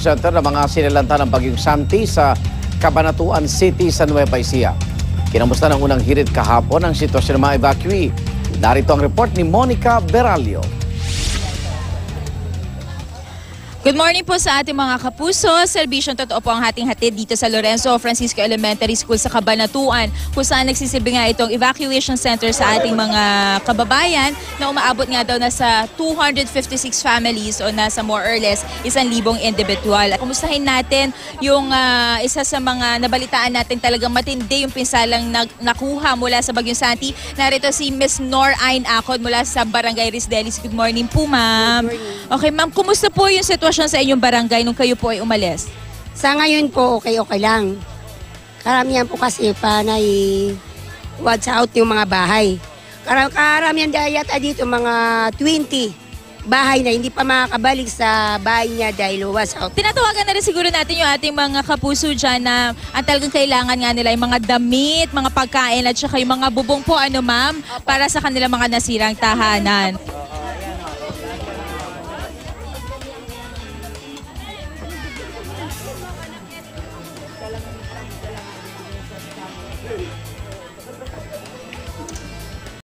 Center ng mga sinalanta ng Bagyong Santi sa Cabanatuan City sa Nueva Ecija. Kinamusta ng unang hirit kahapon ang sitwasyon ng mga evacuee. Narito ang report ni Monica Beralio. Good morning po sa ating mga kapuso. Serbisyong totoo po ang hating hatid dito sa Lorenzo Francisco Elementary School sa Cabanatuan, kung saan nagsisilbi nga itong evacuation center sa ating mga kababayan na umaabot nga daw na sa 256 families o nasa more or less 1,000 individual. Kumustahin natin yung isa sa mga nabalitaan natin talagang matindi yung pinsalang nakuha mula sa Bagyong Santi. Narito si Miss Nor Ain Acod mula sa Barangay Risdelis. Good morning po, ma'am. Okay, ma'am, kumusta po yung sitwasyon sa inyong barangay nung kayo po ay umalis? Sa ngayon po, okay lang. Karamihan po kasi panay watch out yung mga bahay. Karamihan dahil yata dito mga 20 bahay na hindi pa makakabalik sa bahay niya dahil watch out. Tinatawagan na rin siguro natin yung ating mga kapuso dyan na ang talagang kailangan nga nila yung mga damit, mga pagkain at saka yung mga bubong po, ano ma'am, para sa kanilang mga nasirang tahanan.